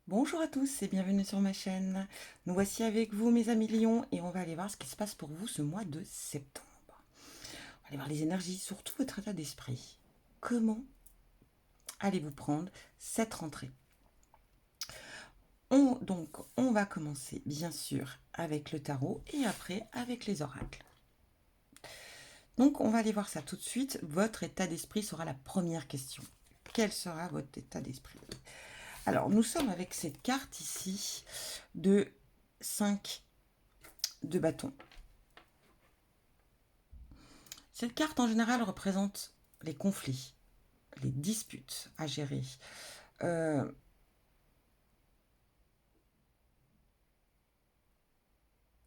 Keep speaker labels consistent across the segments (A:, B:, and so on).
A: Bonjour à tous et bienvenue sur ma chaîne. Nous voici avec vous mes amis lions et on va aller voir ce qui se passe pour vous ce mois de septembre. On va aller voir les énergies, surtout votre état d'esprit. Comment allez-vous prendre cette rentrée? On va commencer bien sûr avec le tarot et après avec les oracles. Donc on va aller voir ça tout de suite. Votre état d'esprit sera la première question. Quel sera votre état d'esprit? Alors nous sommes avec cette carte ici de 5 de bâton. Cette carte en général représente les conflits, les disputes à gérer. Euh,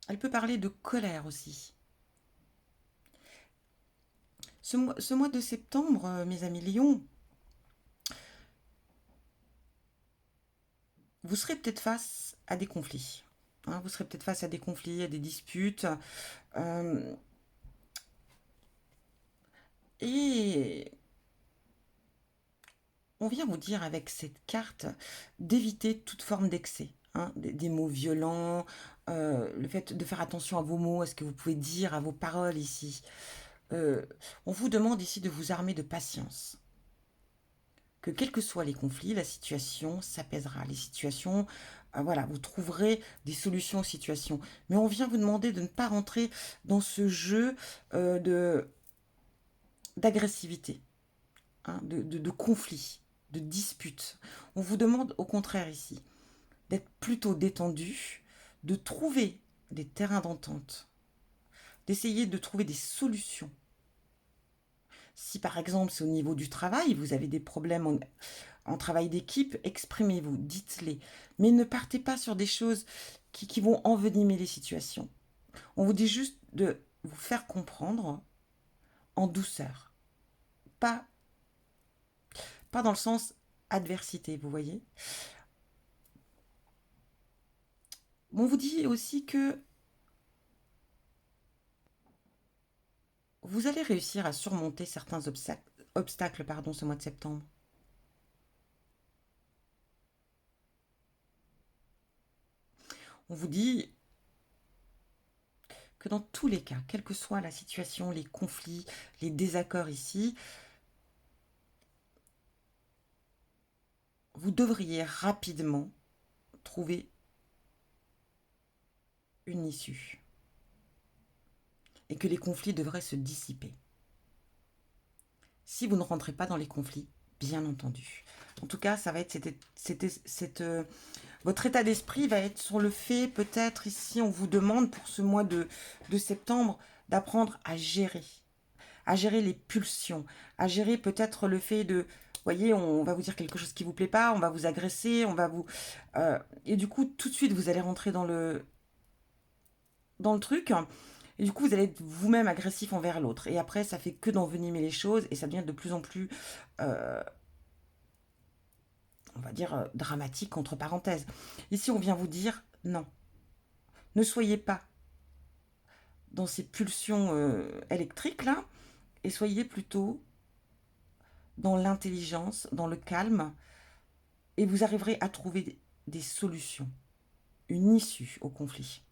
A: elle peut parler de colère aussi. Ce mois de septembre, mes amis lions, vous serez peut-être face à des conflits. Hein, vous serez peut-être face à des conflits, à des disputes. Euh, et on vient vous dire avec cette carte d'éviter toute forme d'excès. Hein, des mots violents, le fait de faire attention à vos mots, à ce que vous pouvez dire, à vos paroles ici. Euh, on vous demande ici de vous armer de patience. Que quels que soient les conflits, la situation s'apaisera. Les situations, voilà, vous trouverez des solutions aux situations. Mais on vient vous demander de ne pas rentrer dans ce jeu de d'agressivité, hein, de conflit, de dispute. On vous demande au contraire ici d'être plutôt détendu, de trouver des terrains d'entente, d'essayer de trouver des solutions. Si par exemple c'est au niveau du travail, vous avez des problèmes en travail d'équipe, exprimez-vous, dites-les. Mais ne partez pas sur des choses qui vont envenimer les situations. On vous dit juste de vous faire comprendre en douceur. Pas, pas dans le sens adversité, vous voyez. On vous dit aussi que vous allez réussir à surmonter certains obstacles ce mois de septembre. On vous dit que dans tous les cas, quelle que soit la situation, les conflits, les désaccords ici, vous devriez rapidement trouver une issue et que les conflits devraient se dissiper. Si vous ne rentrez pas dans les conflits, bien entendu. En tout cas, ça va être votre état d'esprit va être sur le fait, peut-être ici, on vous demande pour ce mois de septembre d'apprendre à gérer les pulsions, à gérer peut-être le fait de, voyez, on va vous dire quelque chose qui vous plaît pas, on va vous agresser, on va vous, et du coup, tout de suite, vous allez rentrer dans le truc. Et du coup, vous allez être vous-même agressif envers l'autre. Et après, ça fait que d'envenimer les choses et ça devient de plus en plus, euh, on va dire, dramatique, entre parenthèses. Ici, on vient vous dire non. Ne soyez pas dans ces pulsions électriques là et soyez plutôt dans l'intelligence, dans le calme et vous arriverez à trouver des solutions, une issue au conflit.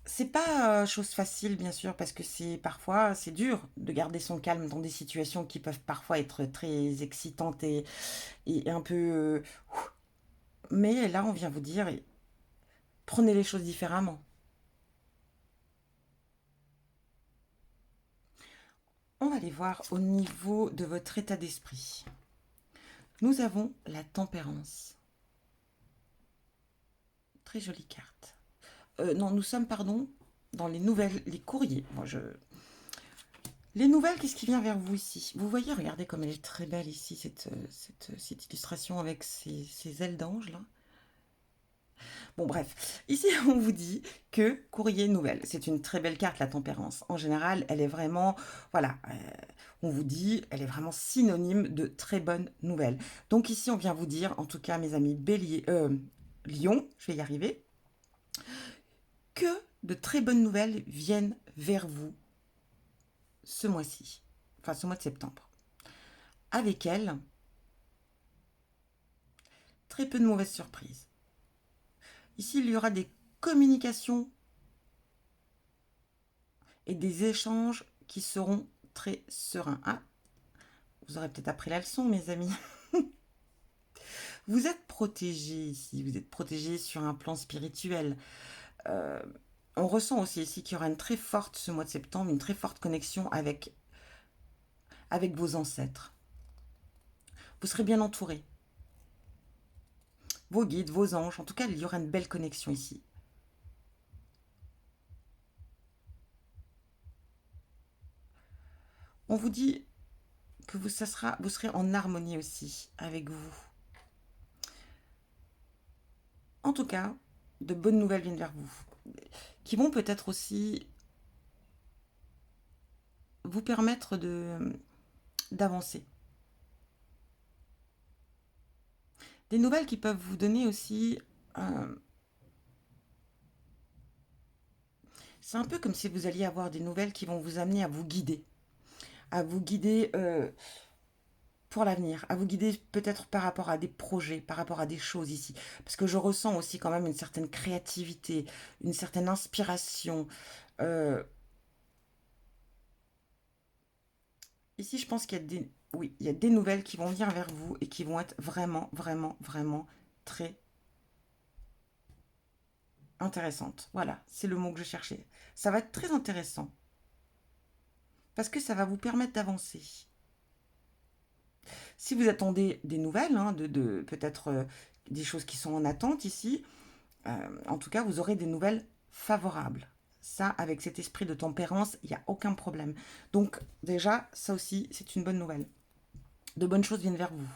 A: C'est pas chose facile, bien sûr, parce que parfois c'est dur de garder son calme dans des situations qui peuvent parfois être très excitantes et un peu. Mais là, on vient vous dire, prenez les choses différemment. On va aller voir au niveau de votre état d'esprit. Nous avons la tempérance. Très jolie carte. Non, nous sommes, pardon, dans les nouvelles, les courriers. Les nouvelles, qu'est-ce qui vient vers vous ici? Vous voyez, regardez comme elle est très belle ici, cette illustration avec ces ailes d'ange là. Bon, bref, ici on vous dit que courrier nouvelle, c'est une très belle carte, la tempérance. En général, elle est vraiment, voilà, on vous dit, elle est vraiment synonyme de très bonne nouvelle. Donc ici, on vient vous dire, en tout cas, mes amis bélier, lion, je vais y arriver, que de très bonnes nouvelles viennent vers vous ce mois-ci, enfin ce mois de septembre. Avec elles, très peu de mauvaises surprises. Ici, il y aura des communications et des échanges qui seront très sereins. Ah, vous aurez peut-être appris la leçon, mes amis. Vous êtes protégés ici, vous êtes protégés sur un plan spirituel. Euh, on ressent aussi ici qu'il y aura une très forte, ce mois de septembre, une très forte connexion avec vos ancêtres. Vous serez bien entourés. Vos guides, vos anges, en tout cas, il y aura une belle connexion ici. On vous dit que vous serez en harmonie aussi avec vous. En tout cas, de bonnes nouvelles viennent vers vous, qui vont peut-être aussi vous permettre d'avancer. Des nouvelles qui peuvent vous donner aussi... c'est un peu comme si vous alliez avoir des nouvelles qui vont vous amener à vous guider pour l'avenir, à vous guider peut-être par rapport à des projets, par rapport à des choses ici. Parce que je ressens aussi quand même une certaine créativité, une certaine inspiration. Euh, Ici, je pense qu'il y a oui, il y a des nouvelles qui vont venir vers vous et qui vont être vraiment, vraiment, vraiment très intéressantes. Voilà, c'est le mot que je cherchais. Ça va être très intéressant parce que ça va vous permettre d'avancer. Si vous attendez des nouvelles, hein, de peut-être des choses qui sont en attente ici, en tout cas, vous aurez des nouvelles favorables. Ça, avec cet esprit de tempérance, il n'y a aucun problème. Donc déjà, ça aussi, c'est une bonne nouvelle. De bonnes choses viennent vers vous.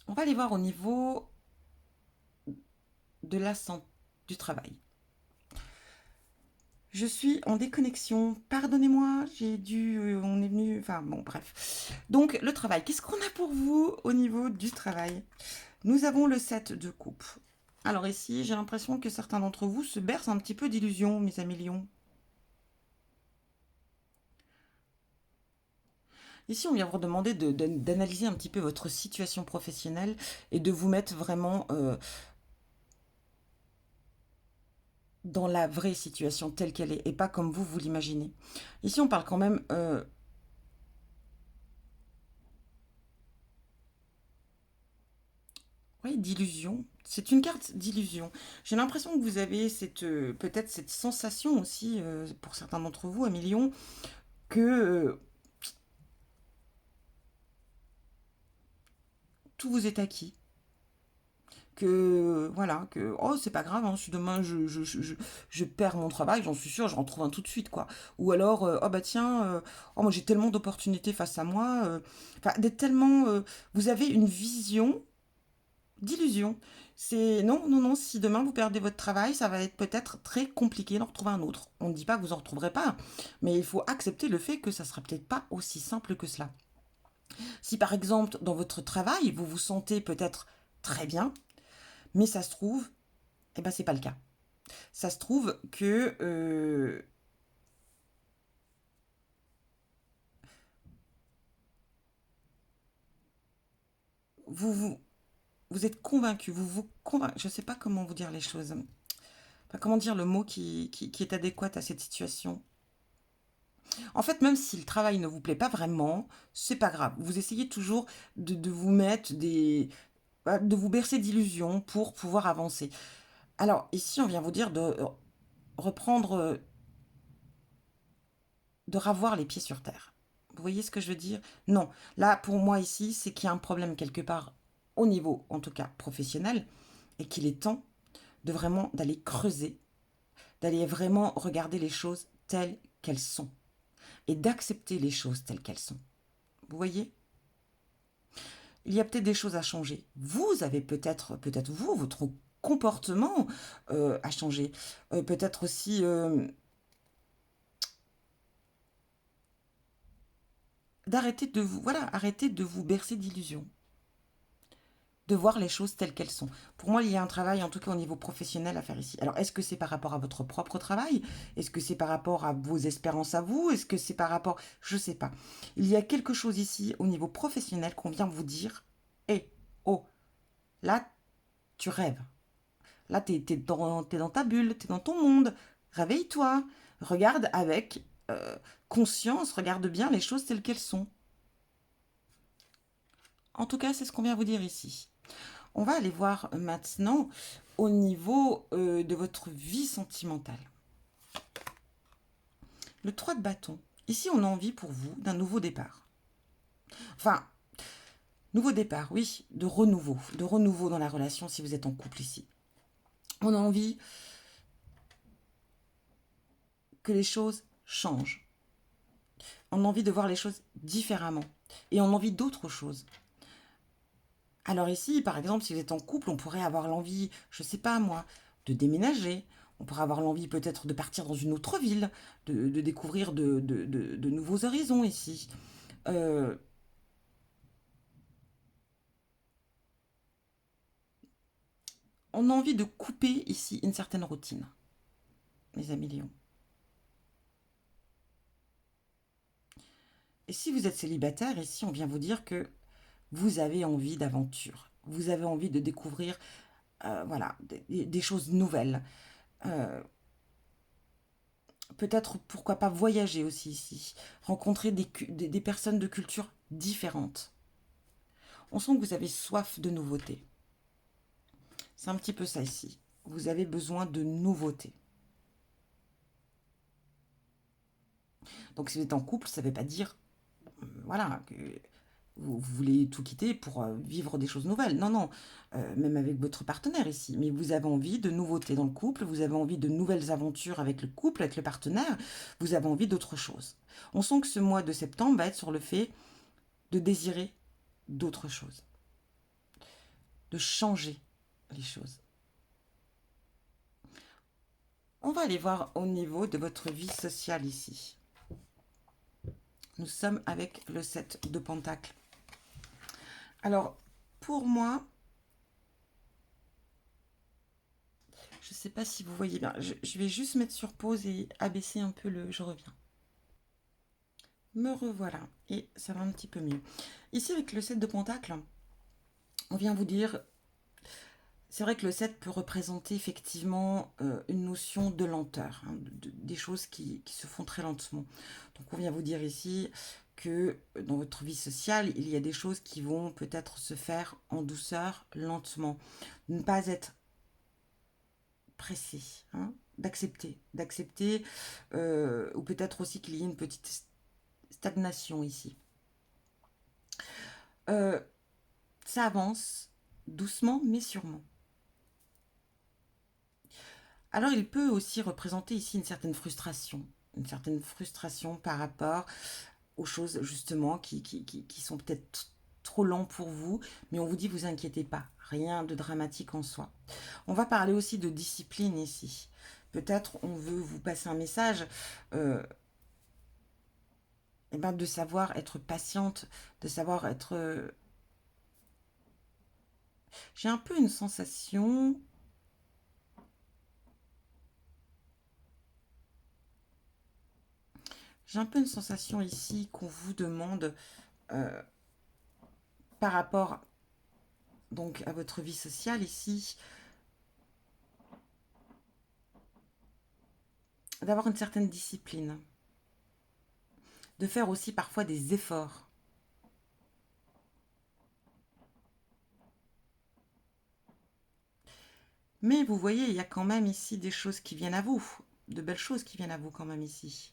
A: On va aller voir au niveau de la santé, du travail. Je suis en déconnexion. Pardonnez-moi, on est venu. Enfin bon, bref. Donc, le travail. Qu'est-ce qu'on a pour vous au niveau du travail? Nous avons le 7 de coupe. Alors, ici, j'ai l'impression que certains d'entre vous se bercent un petit peu d'illusions, mes amis lions. Ici, on vient vous demander d'analyser un petit peu votre situation professionnelle et de vous mettre vraiment dans la vraie situation telle qu'elle est et pas comme vous l'imaginez. Ici, on parle quand même oui, d'illusion. C'est une carte d'illusion. J'ai l'impression que vous avez peut-être cette sensation aussi, pour certains d'entre vous, Amélion, que tout vous est acquis. Que voilà, que oh c'est pas grave, hein, si demain je perds mon travail, j'en suis sûre, j'en trouve un tout de suite quoi. Ou alors oh bah tiens, oh moi j'ai tellement d'opportunités face à moi, enfin d'être tellement, vous avez une vision d'illusion. C'est non, non, non, si demain vous perdez votre travail, ça va être peut-être très compliqué d'en retrouver un autre. On ne dit pas que vous en retrouverez pas, mais il faut accepter le fait que ça sera peut-être pas aussi simple que cela. Si par exemple dans votre travail, vous vous sentez peut-être très bien, mais ça se trouve, eh ben c'est pas le cas. Ça se trouve que vous, vous vous êtes convaincu, je ne sais pas comment vous dire les choses. Enfin, comment dire le mot qui est adéquat à cette situation. En fait, même si le travail ne vous plaît pas vraiment, c'est pas grave. Vous essayez toujours de vous mettre de vous bercer d'illusions pour pouvoir avancer. Alors, ici, on vient vous dire de reprendre, de ravoir les pieds sur terre. Vous voyez ce que je veux dire? Non. Là, pour moi, ici, c'est qu'il y a un problème quelque part au niveau, en tout cas professionnel, et qu'il est temps de vraiment d'aller creuser, d'aller vraiment regarder les choses telles qu'elles sont, et d'accepter les choses telles qu'elles sont. Vous voyez? Il y a peut-être des choses à changer. Vous avez peut-être vous, votre comportement à changer. Peut-être aussi d'arrêter de vous, voilà, arrêter de vous bercer d'illusions. de voir les choses telles qu'elles sont. Pour moi, il y a un travail, en tout cas au niveau professionnel, à faire ici. Alors, est-ce que c'est par rapport à votre propre travail? Est-ce que c'est par rapport à vos espérances à vous? Est-ce que c'est par rapport... Je ne sais pas. Il y a quelque chose ici, au niveau professionnel, qu'on vient vous dire. Hé, oh, là, tu rêves. Là, t'es dans ta bulle, t'es dans ton monde. Réveille-toi. Regarde avec conscience, regarde bien les choses telles qu'elles sont. En tout cas, c'est ce qu'on vient vous dire ici. On va aller voir maintenant au niveau de votre vie sentimentale. Le 3 de bâton. Ici, on a envie pour vous d'un nouveau départ. Enfin, nouveau départ, oui, de renouveau dans la relation si vous êtes en couple ici. On a envie que les choses changent. On a envie de voir les choses différemment. Et on a envie d'autre chose. Alors ici, par exemple, si vous êtes en couple, on pourrait avoir l'envie, je sais pas moi, de déménager. On pourrait avoir l'envie peut-être de partir dans une autre ville, de découvrir de nouveaux horizons ici. Euh, on a envie de couper ici une certaine routine, mes amis Lions. Et si vous êtes célibataire, ici, on vient vous dire que vous avez envie d'aventure. Vous avez envie de découvrir voilà, des choses nouvelles. Euh, Peut-être, pourquoi pas, voyager aussi ici. Rencontrer des personnes de cultures différentes. On sent que vous avez soif de nouveautés. C'est un petit peu ça ici. Vous avez besoin de nouveautés. Donc si vous êtes en couple, ça ne veut pas dire voilà, que vous voulez tout quitter pour vivre des choses nouvelles. Non, non, même avec votre partenaire ici. Mais vous avez envie de nouveautés dans le couple, vous avez envie de nouvelles aventures avec le couple, avec le partenaire, vous avez envie d'autre chose. On sent que ce mois de septembre va être sur le fait de désirer d'autres choses, de changer les choses. On va aller voir au niveau de votre vie sociale ici. Nous sommes avec le 7 de Pentacle. Alors, pour moi, je ne sais pas si vous voyez bien. Je vais juste mettre sur pause et abaisser un peu le... Je reviens. Me revoilà. Et ça va un petit peu mieux. Ici, avec le 7 de Pentacle, on vient vous dire... C'est vrai que le 7 peut représenter effectivement une notion de lenteur, hein, des choses qui se font très lentement. Donc on vient vous dire ici que dans votre vie sociale, il y a des choses qui vont peut-être se faire en douceur, lentement. Ne pas être pressé, hein, d'accepter, ou peut-être aussi qu'il y ait une petite stagnation ici. Ça avance doucement mais sûrement. Alors il peut aussi représenter ici une certaine frustration par rapport aux choses justement qui sont peut-être trop lents pour vous, mais on vous dit vous inquiétez pas, rien de dramatique en soi. On va parler aussi de discipline ici. Peut-être on veut vous passer un message eh ben, de savoir être patiente, de savoir être... J'ai un peu une sensation... J'ai un peu une sensation ici qu'on vous demande euh, par rapport donc à votre vie sociale ici, d'avoir une certaine discipline, de faire aussi parfois des efforts. Mais vous voyez, il y a quand même ici des choses qui viennent à vous, de belles choses qui viennent à vous quand même ici.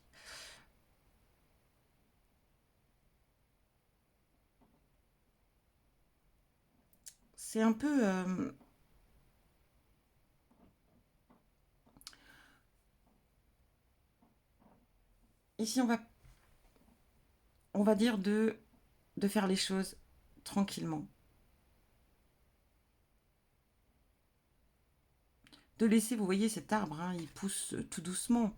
A: C'est un peu... ici, on va dire de faire les choses tranquillement. De laisser, vous voyez, cet arbre, hein, il pousse tout doucement.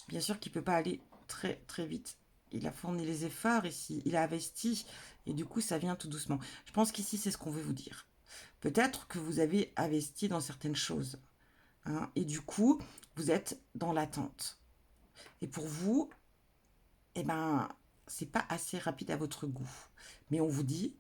A: Bien sûr qu'il ne peut pas aller très très vite. Il a fourni les efforts ici, il a investi, et du coup ça vient tout doucement. Je pense qu'ici c'est ce qu'on veut vous dire. Peut-être que vous avez investi dans certaines choses, hein, et du coup, vous êtes dans l'attente. Et pour vous, eh ben, c'est pas assez rapide à votre goût. Mais on vous dit,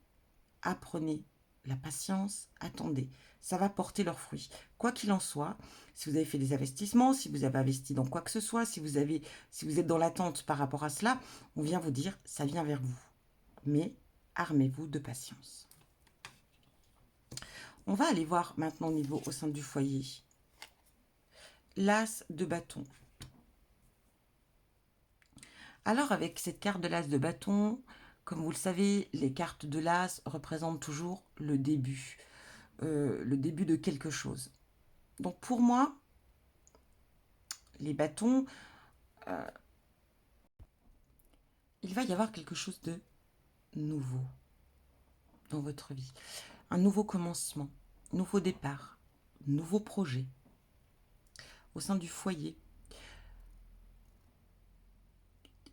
A: apprenez la patience, attendez. Ça va porter leurs fruits. Quoi qu'il en soit, si vous avez fait des investissements, si vous avez investi dans quoi que ce soit, si vous êtes dans l'attente par rapport à cela, on vient vous dire, ça vient vers vous. Mais armez-vous de patience. On va aller voir maintenant au niveau au sein du foyer. L'as de bâton. Alors avec cette carte de l'as de bâton, comme vous le savez, les cartes de l'as représentent toujours le début de quelque chose. Donc pour moi, les bâtons, il va y avoir quelque chose de nouveau dans votre vie. Un nouveau commencement, nouveau départ, nouveau projet au sein du foyer.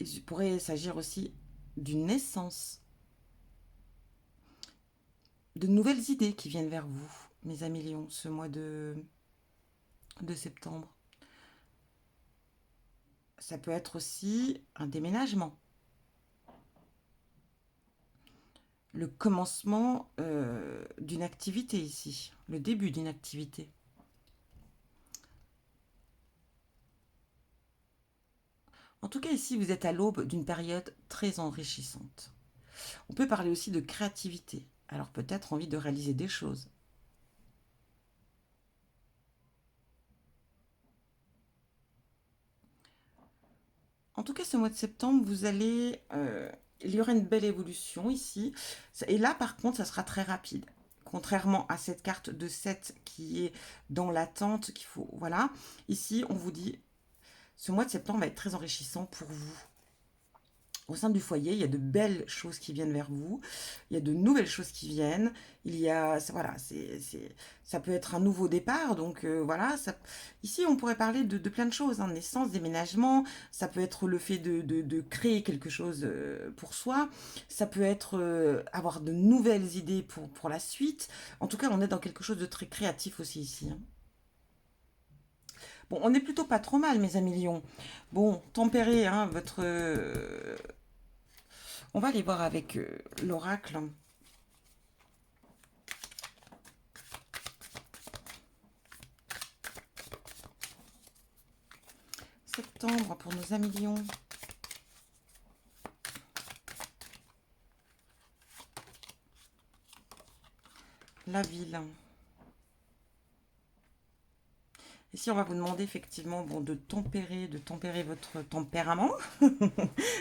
A: Il pourrait s'agir aussi d'une naissance, de nouvelles idées qui viennent vers vous, mes amis lions, ce mois de septembre. Ça peut être aussi un déménagement. Le commencement d'une activité ici, le début d'une activité. En tout cas, ici, vous êtes à l'aube d'une période très enrichissante. On peut parler aussi de créativité. Alors peut-être envie de réaliser des choses. En tout cas, ce mois de septembre, il y aura une belle évolution ici. Et là, par contre, ça sera très rapide. Contrairement à cette carte de 7 qui est dans l'attente, qu'il faut. Voilà. Ici, on vous dit, ce mois de septembre va être très enrichissant pour vous. Au sein du foyer, il y a de belles choses qui viennent vers vous, il y a de nouvelles choses qui viennent, il y a, voilà, ça peut être un nouveau départ, donc voilà, ici on pourrait parler de plein de choses, hein, naissance, déménagement, ça peut être le fait de créer quelque chose pour soi, ça peut être avoir de nouvelles idées pour la suite, en tout cas on est dans quelque chose de très créatif aussi ici, hein. Bon, on est plutôt pas trop mal, mes amis lions. Bon, tempérez hein, votre, on va aller voir avec l'oracle. Septembre pour nos amis lions. La ville. Ici, on va vous demander effectivement bon, de tempérer votre tempérament,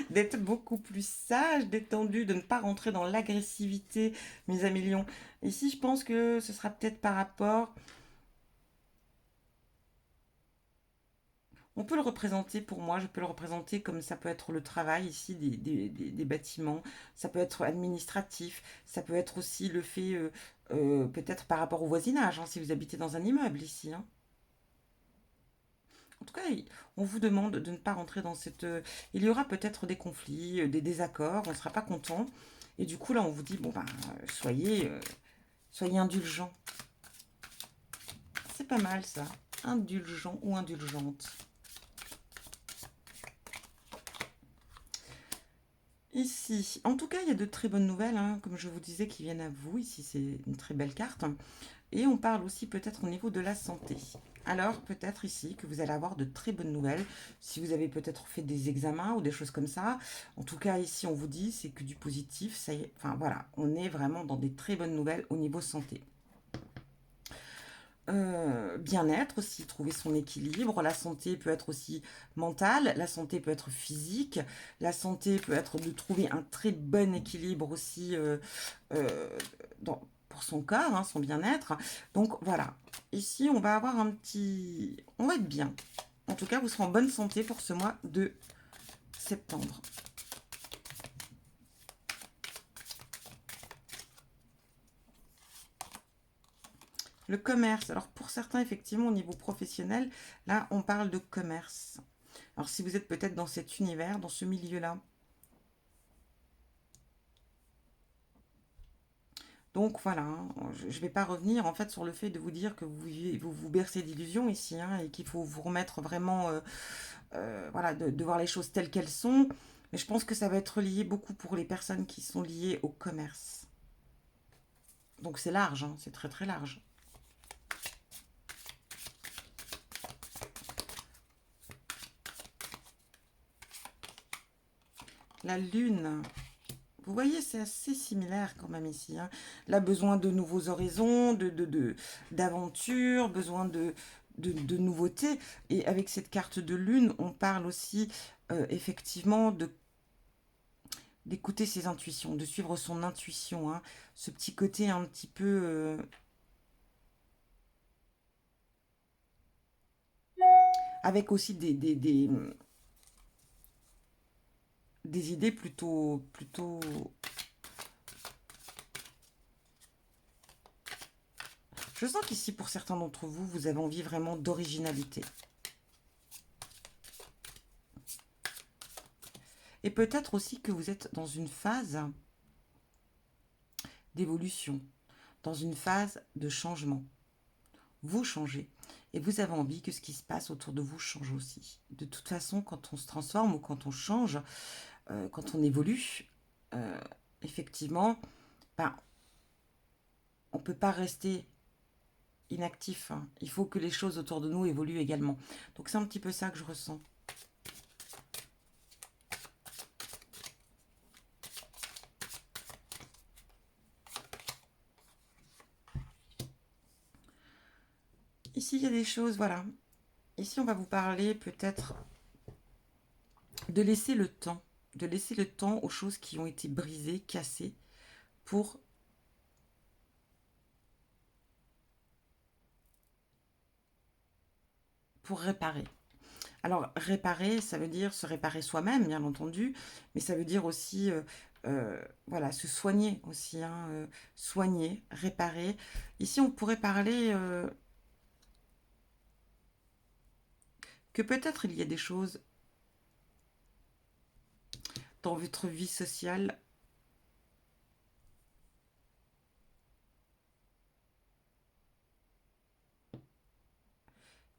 A: d'être beaucoup plus sage, détendu, de ne pas rentrer dans l'agressivité, mes amis lions. Ici, je pense que ce sera peut-être par rapport. On peut le représenter, pour moi, je peux le représenter comme ça peut être le travail ici des bâtiments, ça peut être administratif, ça peut être aussi le fait, peut-être par rapport au voisinage, hein, si vous habitez dans un immeuble ici, hein. En tout cas, on vous demande de ne pas rentrer dans cette. Il y aura peut-être des conflits, des désaccords, on ne sera pas content. Et du coup, là, on vous dit bon ben, soyez indulgents. C'est pas mal ça, indulgent ou indulgente. Ici, en tout cas, il y a de très bonnes nouvelles, hein, comme je vous disais, qui viennent à vous. Ici, c'est une très belle carte. Et on parle aussi peut-être au niveau de la santé. Alors, peut-être ici que vous allez avoir de très bonnes nouvelles. Si vous avez peut-être fait des examens ou des choses comme ça. En tout cas, ici, on vous dit, c'est que du positif. Ça y est, enfin voilà, on est vraiment dans des très bonnes nouvelles au niveau santé. Bien-être aussi, trouver son équilibre. La santé peut être aussi mentale, la santé peut être physique, la santé peut être de trouver un très bon équilibre aussi euh, pour son corps, hein, son bien-être. Donc voilà, ici on va avoir un petit... On va être bien. En tout cas, vous serez en bonne santé pour ce mois de septembre. Le commerce. Alors pour certains, effectivement, au niveau professionnel, là, on parle de commerce. Alors si vous êtes peut-être dans cet univers, dans ce milieu-là. Donc voilà, hein, je ne vais pas revenir en fait sur le fait de vous dire que vous bercez d'illusions ici, hein, et qu'il faut vous remettre vraiment, voilà, de voir les choses telles qu'elles sont. Mais je pense que ça va être lié beaucoup pour les personnes qui sont liées au commerce. Donc c'est large, hein, c'est très très large. La lune, vous voyez, c'est assez similaire quand même ici, hein. Là, besoin de nouveaux horizons, d'aventures, besoin de nouveautés. Et avec cette carte de lune, on parle aussi effectivement d'écouter ses intuitions, de suivre son intuition, hein. Ce petit côté un petit peu avec aussi des idées plutôt. Je sens qu'ici, pour certains d'entre vous, vous avez envie vraiment d'originalité. Et peut-être aussi que vous êtes dans une phase d'évolution, dans une phase de changement. Vous changez et vous avez envie que ce qui se passe autour de vous change aussi. De toute façon, quand on se transforme ou quand on change, quand on évolue, euh, effectivement, ben, on ne peut pas rester inactif, hein. Il faut que les choses autour de nous évoluent également. Donc c'est un petit peu ça que je ressens. Ici, il y a des choses, voilà. Ici, on va vous parler peut-être de laisser le temps, de laisser le temps aux choses qui ont été brisées, cassées, pour réparer. Alors, réparer, ça veut dire se réparer soi-même, bien entendu, mais ça veut dire aussi, voilà, se soigner aussi, hein, soigner, réparer. Ici, on pourrait parler que peut-être il y a des choses dans votre vie sociale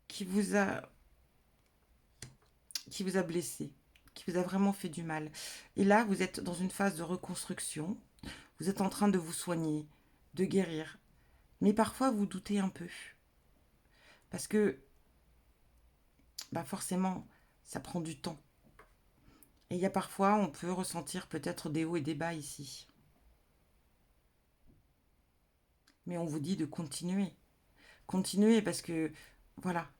A: qui vous a, blessé, qui vous a vraiment fait du mal. Et là, vous êtes dans une phase de reconstruction, vous êtes en train de vous soigner, de guérir. Mais parfois, vous doutez un peu. Parce que, bah forcément, ça prend du temps. Et il y a parfois, on peut ressentir peut-être des hauts et des bas ici. Mais on vous dit de continuer. Continuez parce que, voilà,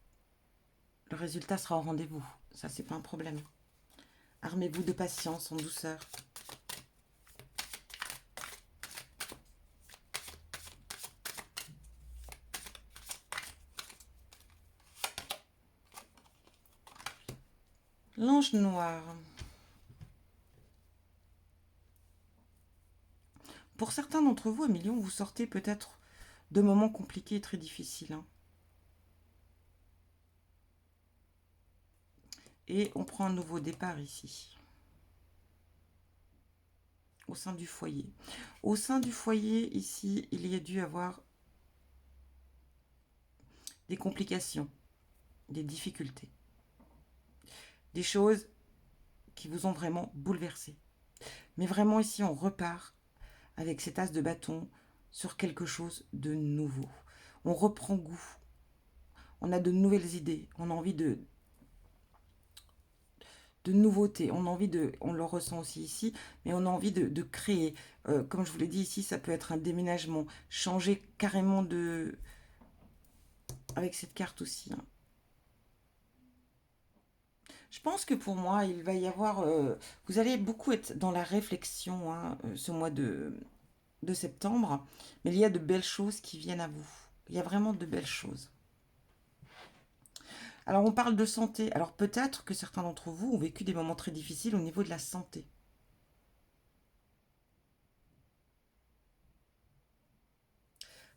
A: le résultat sera au rendez-vous. Ça, c'est pas un problème. Armez-vous de patience, en douceur. L'ange noir. Pour certains d'entre vous, Emilion, vous sortez peut-être de moments compliqués et très difficiles, hein. Et on prend un nouveau départ ici. Au sein du foyer. Au sein du foyer, ici, il y a dû avoir des complications, des difficultés. Des choses qui vous ont vraiment bouleversé. Mais vraiment ici, on repart avec cet as de bâton sur quelque chose de nouveau. On reprend goût. On a de nouvelles idées. On a envie de nouveautés. On a envie de, on le ressent aussi ici, mais on a envie de créer. Comme je vous l'ai dit ici, ça peut être un déménagement, changer carrément de, avec cette carte aussi, hein. Je pense que pour moi, il va y avoir, vous allez beaucoup être dans la réflexion, hein, ce mois de septembre, mais il y a de belles choses qui viennent à vous. Il y a vraiment de belles choses. Alors on parle de santé. Alors peut-être que certains d'entre vous ont vécu des moments très difficiles au niveau de la santé.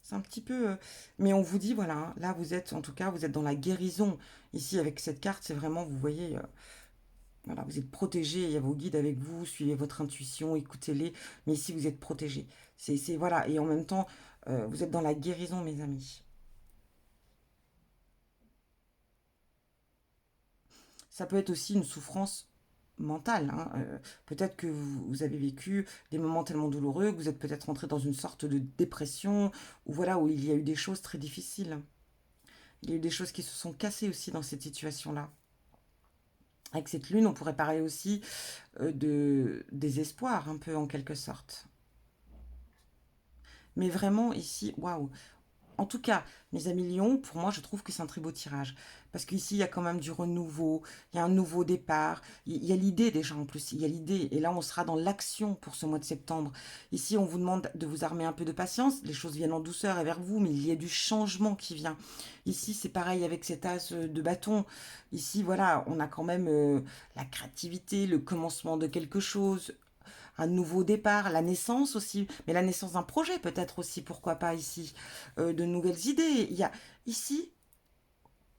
A: C'est un petit peu, mais on vous dit, voilà, hein, là vous êtes, en tout cas, vous êtes dans la guérison. Ici, avec cette carte, c'est vraiment, vous voyez, Voilà, vous êtes protégé, il y a vos guides avec vous, suivez votre intuition, écoutez-les, mais ici vous êtes protégé. Voilà, et en même temps, vous êtes dans la guérison, mes amis. Ça peut être aussi une souffrance mentale, hein. Peut-être que vous avez vécu des moments tellement douloureux que vous êtes peut-être entré dans une sorte de dépression, ou voilà, où il y a eu des choses très difficiles. Il y a eu des choses qui se sont cassées aussi dans cette situation-là. Avec cette lune, on pourrait parler aussi de désespoir, un peu en quelque sorte. Mais vraiment ici, waouh, en tout cas, mes amis Lions, pour moi, je trouve que c'est un très beau tirage. Parce qu'ici, il y a quand même du renouveau, il y a un nouveau départ, il y a l'idée déjà en plus, il y a l'idée. Et là, on sera dans l'action pour ce mois de septembre. Ici, on vous demande de vous armer un peu de patience, les choses viennent en douceur et vers vous, mais il y a du changement qui vient. Ici, c'est pareil avec cet as de bâton. Ici, voilà, on a quand même la créativité, le commencement de quelque chose, un nouveau départ, la naissance aussi, mais la naissance d'un projet peut-être aussi, pourquoi pas ici, de nouvelles idées. Il y a ici,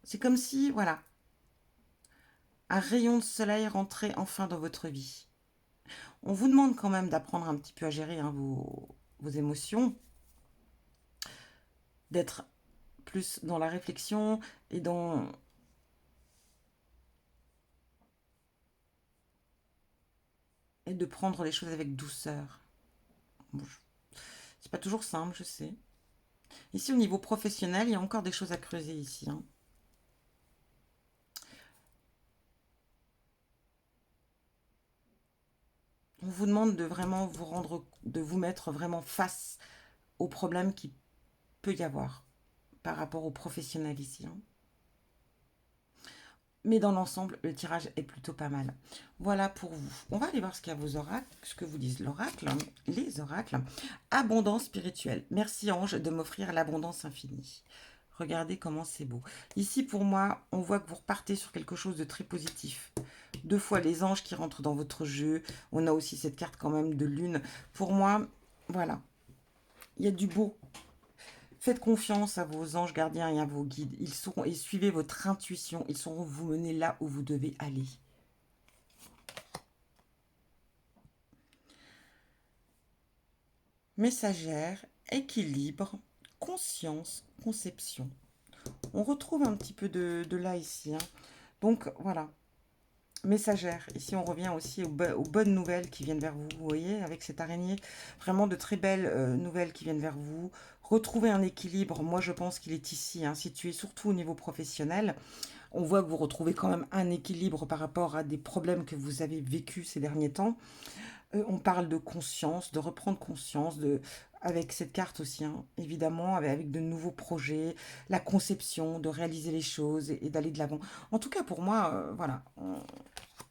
A: c'est comme si, voilà, un rayon de soleil rentrait enfin dans votre vie. On vous demande quand même d'apprendre un petit peu à gérer hein, vos émotions, d'être plus dans la réflexion et et de prendre les choses avec douceur. Bon, c'est pas toujours simple, je sais. Ici, au niveau professionnel, il y a encore des choses à creuser ici, hein. On vous demande de vraiment vous rendre, de vous mettre vraiment face aux problèmes qu'il peut y avoir par rapport aux professionnels ici, hein. Mais dans l'ensemble, le tirage est plutôt pas mal. Voilà pour vous. On va aller voir ce qu'il y a vos oracles, ce que vous disent l'oracle, les oracles. Abondance spirituelle. Merci ange de m'offrir l'abondance infinie. Regardez comment c'est beau. Ici, pour moi, on voit que vous repartez sur quelque chose de très positif. Deux fois les anges qui rentrent dans votre jeu. On a aussi cette carte quand même de lune. Pour moi, voilà, il y a du beau. Faites confiance à vos anges gardiens et à vos guides. Ils sauront et suivez votre intuition. Ils sauront vous mener là où vous devez aller. Messagère, équilibre, conscience, conception. On retrouve un petit peu de là ici, hein. Donc voilà, messagère. Ici, on revient aussi aux bonnes nouvelles qui viennent vers vous. Vous voyez, avec cette araignée, vraiment de très belles nouvelles qui viennent vers vous. Retrouver un équilibre, moi je pense qu'il est ici, hein, situé surtout au niveau professionnel. On voit que vous retrouvez quand même un équilibre par rapport à des problèmes que vous avez vécus ces derniers temps. On parle de conscience, de reprendre conscience, avec cette carte aussi, hein, évidemment, avec de nouveaux projets, la conception, de réaliser les choses et d'aller de l'avant. En tout cas, pour moi, voilà,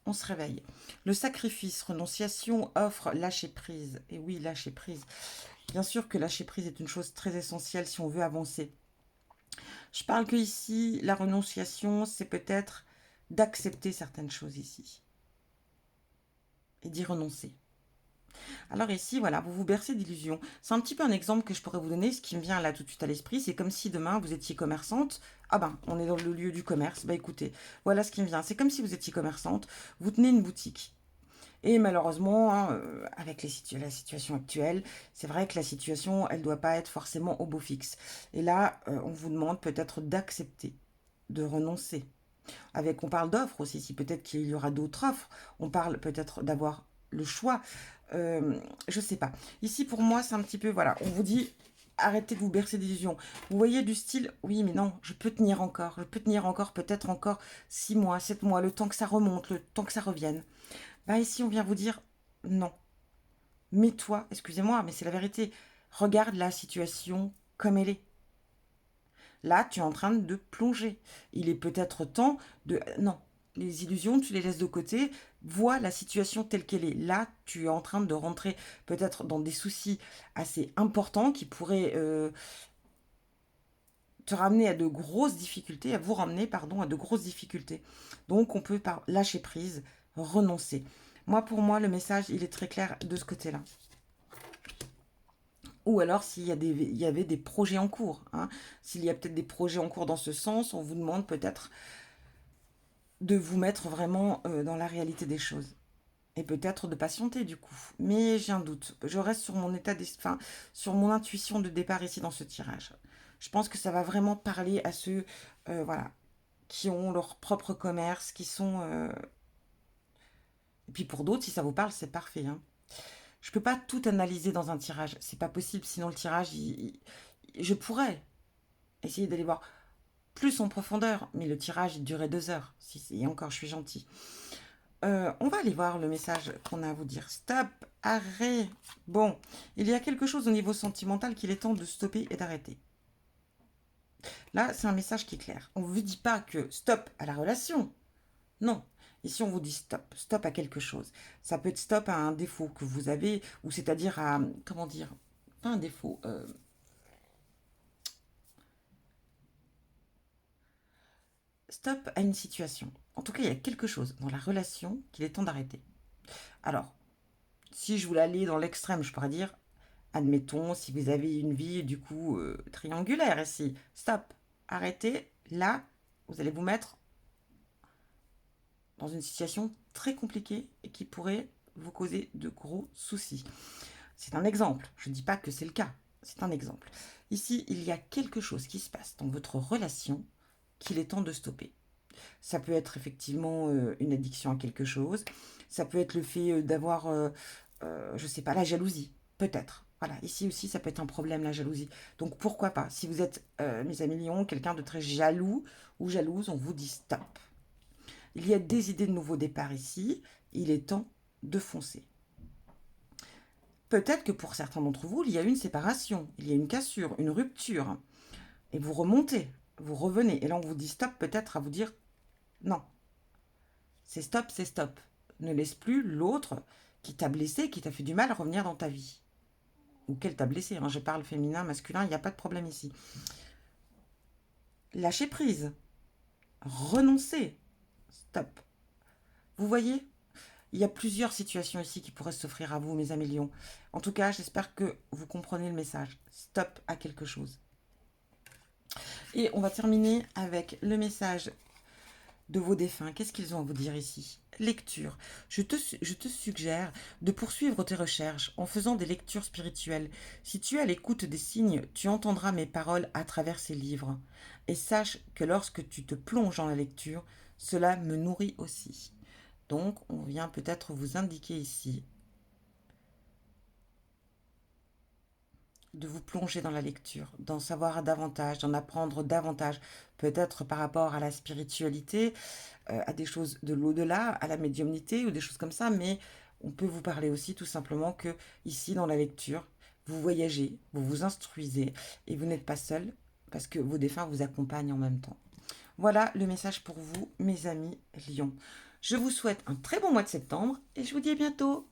A: on se réveille. Le sacrifice, renonciation, offre, lâcher prise. Et oui, lâcher prise. Bien sûr que lâcher prise est une chose très essentielle si on veut avancer. Je parle que ici, la renonciation, c'est peut-être d'accepter certaines choses ici et d'y renoncer. Alors ici, voilà, vous vous bercez d'illusions. C'est un petit peu un exemple que je pourrais vous donner. Ce qui me vient là tout de suite à l'esprit, c'est comme si demain vous étiez commerçante. Ah ben, on est dans le lieu du commerce. Bah écoutez, voilà ce qui me vient. C'est comme si vous étiez commerçante, vous tenez une boutique. Et malheureusement, hein, avec la situation actuelle, c'est vrai que la situation, elle ne doit pas être forcément au beau fixe. Et là, on vous demande peut-être d'accepter, de renoncer. On parle d'offres aussi, si peut-être qu'il y aura d'autres offres. On parle peut-être d'avoir le choix. Je sais pas. Ici, pour moi, c'est un petit peu, voilà, on vous dit, arrêtez de vous bercer d'illusions. Vous voyez du style, oui, mais non, je peux tenir encore. Je peux tenir encore, peut-être encore 6 mois, 7 mois, le temps que ça remonte, le temps que ça revienne. Bah ici, on vient vous dire, non. Mets-toi, excusez-moi, mais c'est la vérité. Regarde la situation comme elle est. Là, tu es en train de plonger. Il est peut-être temps de... Non, les illusions, tu les laisses de côté. Vois la situation telle qu'elle est. Là, tu es en train de rentrer peut-être dans des soucis assez importants qui pourraient te ramener à de grosses difficultés, à vous ramener, pardon, à de grosses difficultés. Donc, on peut lâcher prise, renoncer. Moi, pour moi, le message, il est très clair de ce côté-là. Ou alors il y avait des projets en cours, hein. S'il y a peut-être des projets en cours dans ce sens, on vous demande peut-être de vous mettre vraiment dans la réalité des choses. Et peut-être de patienter du coup. Mais j'ai un doute. Je reste sur mon état d'esprit, enfin, sur mon intuition de départ ici dans ce tirage. Je pense que ça va vraiment parler à ceux, voilà, qui ont leur propre commerce, qui sont... Et puis pour d'autres, si ça vous parle, c'est parfait, hein. Je peux pas tout analyser dans un tirage. C'est pas possible, sinon le tirage, je pourrais essayer d'aller voir plus en profondeur, mais le tirage, il durait 2 heures. Et encore, je suis gentille. On va aller voir le message qu'on a à vous dire. Stop, arrêt. Bon, il y a quelque chose au niveau sentimental qu'il est temps de stopper et d'arrêter. Là, c'est un message qui est clair. On ne vous dit pas que stop à la relation. Non. Ici, on vous dit stop. Stop à quelque chose. Ça peut être stop à un défaut que vous avez, ou c'est-à-dire à, comment dire, pas un défaut. Stop à une situation. En tout cas, il y a quelque chose dans la relation qu'il est temps d'arrêter. Alors, si je voulais aller dans l'extrême, je pourrais dire, admettons, si vous avez une vie du coup triangulaire ici, stop, arrêtez, là, vous allez vous mettre dans une situation très compliquée et qui pourrait vous causer de gros soucis. C'est un exemple, je ne dis pas que c'est le cas, c'est un exemple. Ici, il y a quelque chose qui se passe dans votre relation qu'il est temps de stopper. Ça peut être effectivement une addiction à quelque chose, ça peut être le fait d'avoir, je sais pas, la jalousie, peut-être. Voilà, ici aussi, ça peut être un problème, la jalousie. Donc pourquoi pas? Si vous êtes, mes amis lions, quelqu'un de très jaloux ou jalouse, on vous dit stop. Il y a des idées de nouveau départ ici, il est temps de foncer. Peut-être que pour certains d'entre vous, il y a une séparation, il y a une cassure, une rupture, et vous remontez, vous revenez, et là on vous dit stop, peut-être à vous dire non, c'est stop, c'est stop. Ne laisse plus l'autre qui t'a blessé, qui t'a fait du mal, revenir dans ta vie. Ou qu'elle t'a blessé, hein, je parle féminin, masculin, il n'y a pas de problème ici. Lâcher prise, renoncer, stop. Vous voyez, il y a plusieurs situations ici qui pourraient s'offrir à vous, mes amis lions. En tout cas, j'espère que vous comprenez le message. Stop à quelque chose. Et on va terminer avec le message de vos défunts. Qu'est-ce qu'ils ont à vous dire ici? Lecture. Je te suggère de poursuivre tes recherches en faisant des lectures spirituelles. Si tu es à l'écoute des signes, tu entendras mes paroles à travers ces livres. Et sache que lorsque tu te plonges dans la lecture, cela me nourrit aussi. Donc, on vient peut-être vous indiquer ici de vous plonger dans la lecture, d'en savoir davantage, d'en apprendre davantage, peut-être par rapport à la spiritualité, à des choses de l'au-delà, à la médiumnité ou des choses comme ça, mais on peut vous parler aussi tout simplement que ici dans la lecture, vous voyagez, vous vous instruisez et vous n'êtes pas seul parce que vos défunts vous accompagnent en même temps. Voilà le message pour vous, mes amis lions. Je vous souhaite un très bon mois de septembre et je vous dis à bientôt.